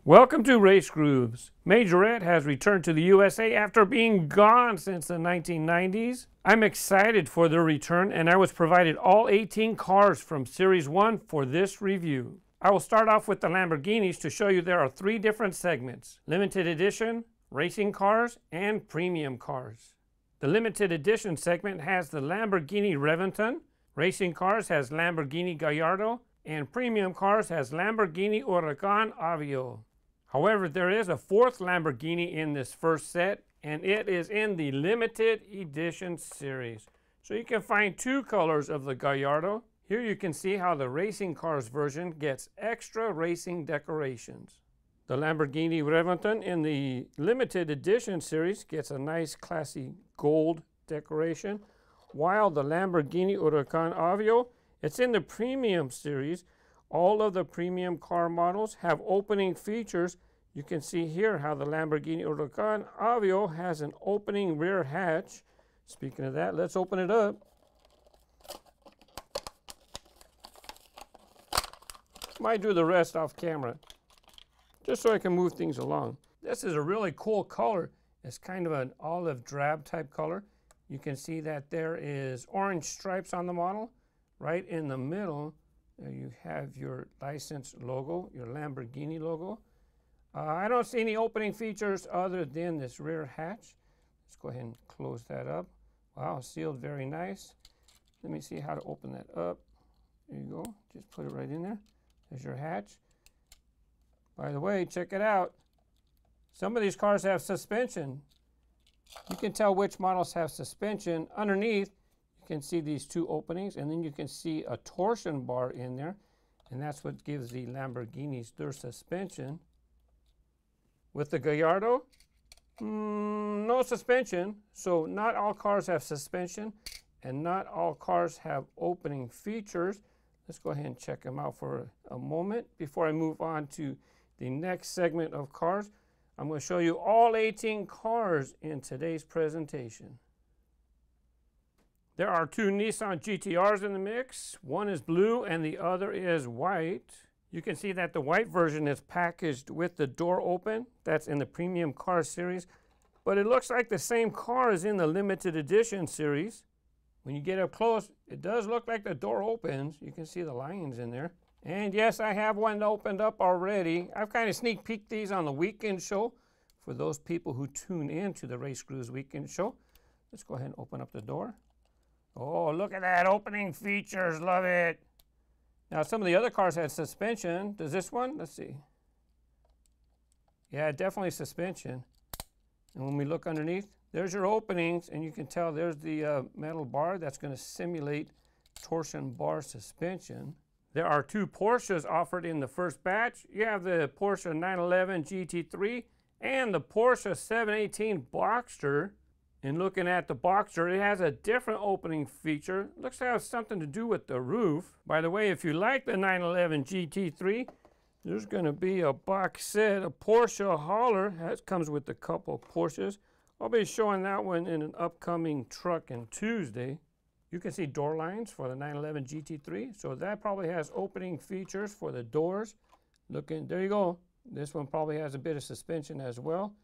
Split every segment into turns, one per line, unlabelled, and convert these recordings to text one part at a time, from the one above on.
Welcome to RaceGrooves. Majorette has returned to the USA after being gone since the 1990s. I'm excited for their return, and I was provided all 18 cars from Series 1 for this review. I will start off with the Lamborghinis to show you there are three different segments: limited edition, racing cars, and premium cars. The limited edition segment has the Lamborghini Reventon, racing cars has Lamborghini Gallardo, and premium cars has Lamborghini Huracan Aveo. However, there is a fourth Lamborghini in this first set, and it is in the limited edition series. So you can find two colors of the Gallardo. Here you can see how the racing cars version gets extra racing decorations. The Lamborghini Reventon in the limited edition series gets a nice classy gold decoration, while the Lamborghini Huracan Aveo, it's in the premium series. All of the premium car models have opening features. You can see here how the Lamborghini Huracan Aveo has an opening rear hatch. Speaking of that, let's open it up. Might do the rest off camera, just so I can move things along. This is a really cool color. It's kind of an olive drab type color. You can see that there is orange stripes on the model. Right in the middle, you have your license logo, your Lamborghini logo. I don't see any opening features other than this rear hatch. Let's go ahead and close that up. Wow, sealed very nice. Let me see how to open that up. There you go. Just put it right in there. There's your hatch. By the way, check it out. Some of these cars have suspension. You can tell which models have suspension. Underneath, you can see these two openings, and then you can see a torsion bar in there, and that's what gives the Lamborghinis their suspension. With the Gallardo, no suspension, so not all cars have suspension, and not all cars have opening features. Let's go ahead and check them out for a moment before I move on to the next segment of cars. I'm going to show you all 18 cars in today's presentation. There are two Nissan GTRs in the mix. One is blue and the other is white. You can see that the white version is packaged with the door open. That's in the premium car series. But it looks like the same car is in the limited edition series. When you get up close, it does look like the door opens. You can see the lines in there. And yes, I have one opened up already. I've kind of sneak peeked these on the weekend show for those people who tune in to the RaceGrooves weekend show. Let's go ahead and open up the door. Oh, look at that opening features, love it. Now, some of the other cars had suspension. Does this one? Let's see. Yeah, definitely suspension. And when we look underneath, there's your openings, and you can tell there's the metal bar that's going to simulate torsion bar suspension. There are two Porsches offered in the first batch. You have the Porsche 911 GT3 and the Porsche 718 Boxster. And looking at the Boxster, it has a different opening feature. Looks to have something to do with the roof. By the way, if you like the 911 GT3, there's going to be a box set, a Porsche hauler. That comes with a couple Porsches. I'll be showing that one in an upcoming truck on Tuesday. You can see door lines for the 911 GT3. So that probably has opening features for the doors. Looking, there you go. This one probably has a bit of suspension as well.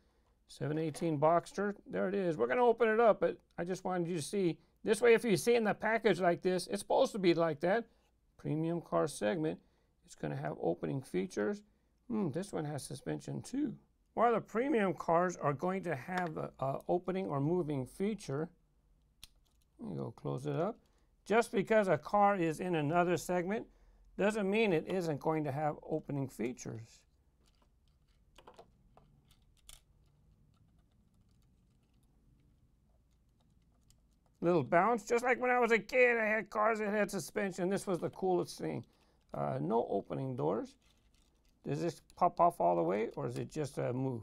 718 Boxster, there it is. We're going to open it up, but I just wanted you to see. This way, if you see in the package like this, it's supposed to be like that. Premium car segment, it's going to have opening features. This one has suspension too. While the premium cars are going to have an opening or moving feature, let me go close it up. Just because a car is in another segment doesn't mean it isn't going to have opening features. Little bounce, just like when I was a kid, I had cars that had suspension. This was the coolest thing. No opening doors. Does this pop off all the way, or is it just a move?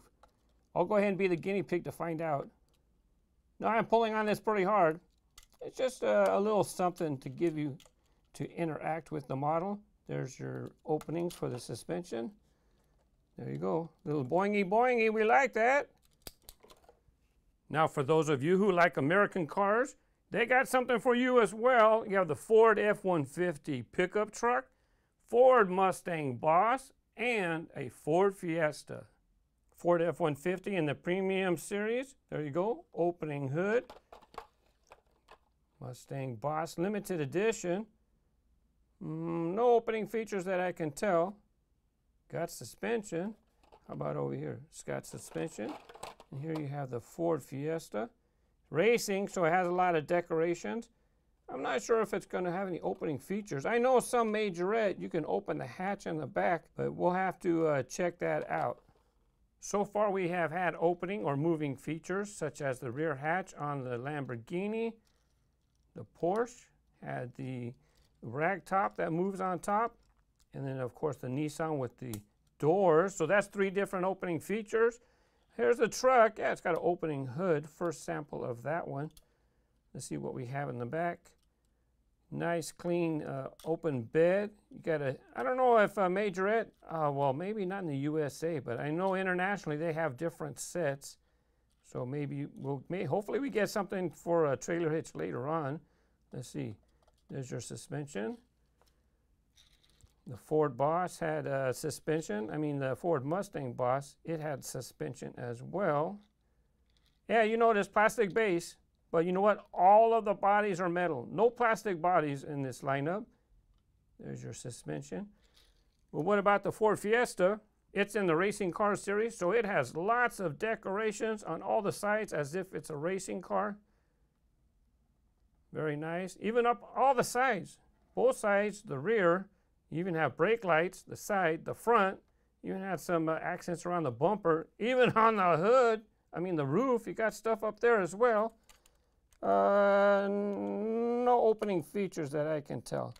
I'll go ahead and be the guinea pig to find out. Now I'm pulling on this pretty hard. It's just a little something to give you to interact with the model. There's your openings for the suspension. There you go. Little boingy boingy, we like that. Now for those of you who like American cars, they got something for you as well. You have the Ford F-150 pickup truck, Ford Mustang Boss, and a Ford Fiesta. Ford F-150 in the premium series. There you go. Opening hood. Mustang Boss limited edition. No opening features that I can tell. Got suspension. How about over here? It's got suspension. And here you have the Ford Fiesta. Racing, so it has a lot of decorations. I'm not sure if it's going to have any opening features. I know some Majorette, you can open the hatch in the back, but we'll have to check that out. So far we have had opening or moving features, such as the rear hatch on the Lamborghini. The Porsche had the rag top that moves on top. And then, of course, the Nissan with the doors. So that's 3 different opening features. Here's the truck. Yeah, it's got an opening hood. First sample of that one. Let's see what we have in the back. Nice, clean, open bed. You got a, I don't know if Majorette, well, maybe not in the USA, but I know internationally they have different sets. So maybe hopefully we get something for a trailer hitch later on. Let's see. There's your suspension. The Ford Boss had suspension. I mean, the Ford Mustang Boss, it had suspension as well. Yeah, you know, there's plastic base, but you know what? All of the bodies are metal. No plastic bodies in this lineup. There's your suspension. Well, what about the Ford Fiesta? It's in the racing car series, so it has lots of decorations on all the sides as if it's a racing car. Very nice. Even up all the sides, both sides, the rear. You even have brake lights, the side, the front. You even have some accents around the bumper. Even on the hood, I mean the roof, you got stuff up there as well. No opening features that I can tell.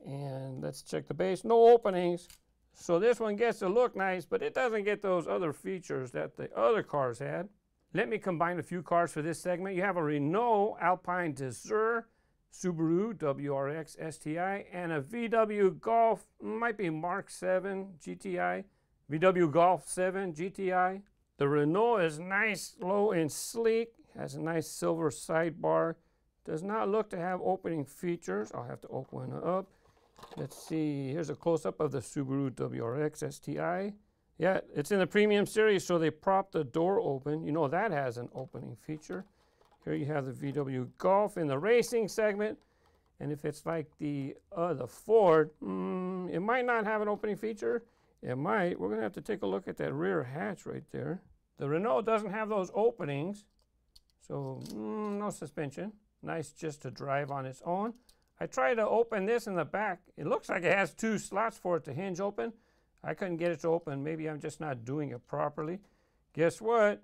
And let's check the base. No openings. So this one gets to look nice, but it doesn't get those other features that the other cars had. Let me combine a few cars for this segment. You have a Renault Alpine Dezir, Subaru WRX STI, and a VW Golf, might be Mark 7 GTI, VW Golf 7 GTI. The Renault is nice, low, and sleek. Has a nice silver sidebar. Does not look to have opening features. I'll have to open it up. Let's see. Here's a close-up of the Subaru WRX STI. Yeah, it's in the premium series, so they propped the door open. You know that has an opening feature. Here you have the VW Golf in the racing segment. And if it's like the Ford, it might not have an opening feature. It might. We're going to have to take a look at that rear hatch right there. The Renault doesn't have those openings, so no suspension. Nice just to drive on its own. I tried to open this in the back. It looks like it has 2 slots for it to hinge open. I couldn't get it to open. Maybe I'm just not doing it properly. Guess what?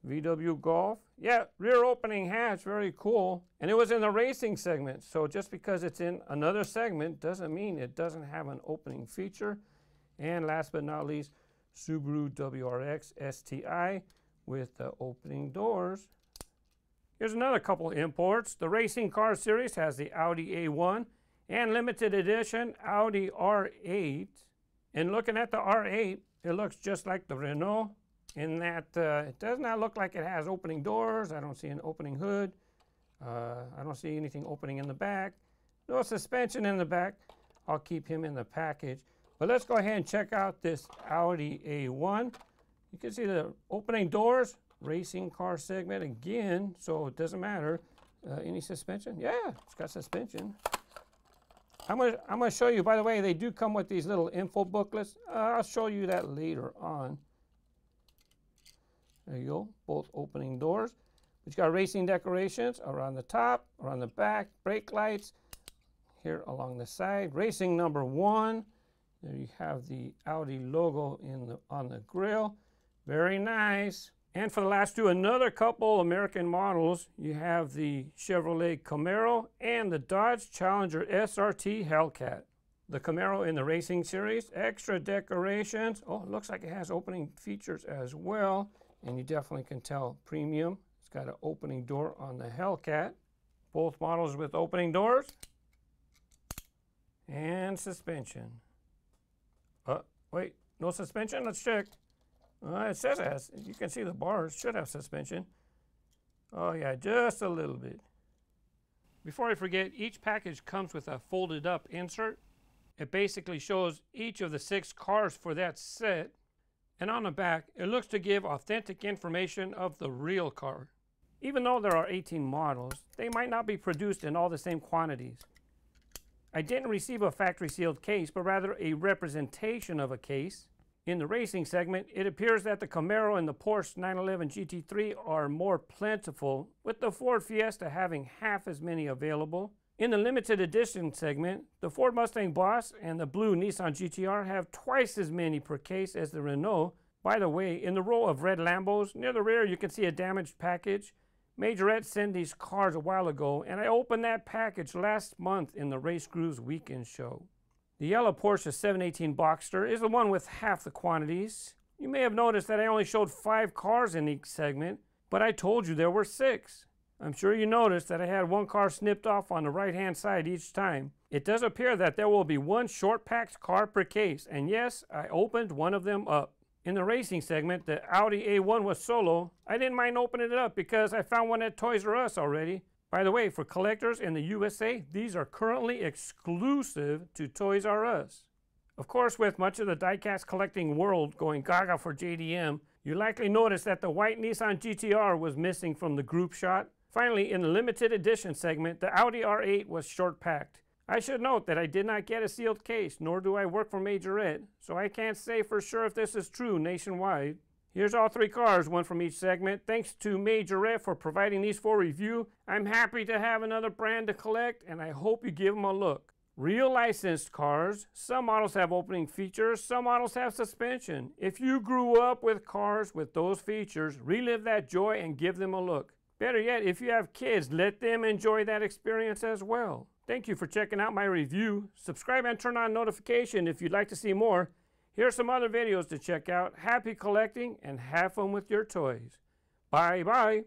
VW Golf. Yeah, rear opening hatch, very cool. And it was in the racing segment. So just because it's in another segment doesn't mean it doesn't have an opening feature. And last but not least, Subaru WRX STI with the opening doors. Here's another couple imports. The racing car series has the Audi A1 and limited edition Audi R8. And looking at the R8, it looks just like the Renault in that it does not look like it has opening doors. I don't see an opening hood. I don't see anything opening in the back. No suspension in the back. I'll keep him in the package. But let's go ahead and check out this Audi A1. You can see the opening doors, racing car segment again, so it doesn't matter. Any suspension? Yeah, it's got suspension. I'm gonna show you, by the way, they do come with these little info booklets. I'll show you that later on. There you go, both opening doors. But you got racing decorations around the top, around the back, brake lights, here along the side. Racing number 1. There you have the Audi logo on the grille. Very nice. And for the last 2, another couple American models. You have the Chevrolet Camaro and the Dodge Challenger SRT Hellcat. The Camaro in the racing series, extra decorations. Oh, it looks like it has opening features as well. And you definitely can tell premium. It's got an opening door on the Hellcat. Both models with opening doors. And suspension. Wait, no suspension? Let's check. It says it has. You can see the bars. Should have suspension. Oh yeah, just a little bit. Before I forget, each package comes with a folded up insert. It basically shows each of the 6 cars for that set, and on the back it looks to give authentic information of the real car. Even though there are 18 models, they might not be produced in all the same quantities. I didn't receive a factory sealed case, but rather a representation of a case. In the racing segment, it appears that the Camaro and the Porsche 911 GT3 are more plentiful, with the Ford Fiesta having half as many available. In the limited edition segment, the Ford Mustang Boss and the blue Nissan GTR have twice as many per case as the Renault. By the way, in the row of red Lambos, near the rear you can see a damaged package. Majorette sent these cars a while ago, and I opened that package last month in the RaceGrooves weekend show. The yellow Porsche 718 Boxster is the one with half the quantities. You may have noticed that I only showed 5 cars in each segment, but I told you there were 6. I'm sure you noticed that I had 1 car snipped off on the right hand side each time. It does appear that there will be 1 short packed car per case, and yes, I opened one of them up. In the racing segment, the Audi A1 was solo. I didn't mind opening it up because I found one at Toys R Us already. By the way, for collectors in the USA, these are currently exclusive to Toys R Us. Of course, with much of the diecast collecting world going gaga for JDM, you likely noticed that the white Nissan GTR was missing from the group shot. Finally, in the limited edition segment, the Audi R8 was short packed. I should note that I did not get a sealed case, nor do I work for Majorette, so I can't say for sure if this is true nationwide. Here's all 3 cars, 1 from each segment. Thanks to Majorette for providing these for review. I'm happy to have another brand to collect, and I hope you give them a look. Real licensed cars. Some models have opening features, some models have suspension. If you grew up with cars with those features, relive that joy and give them a look. Better yet, if you have kids, let them enjoy that experience as well. Thank you for checking out my review. Subscribe and turn on notification if you'd like to see more. Here are some other videos to check out. Happy collecting and have fun with your toys. Bye bye.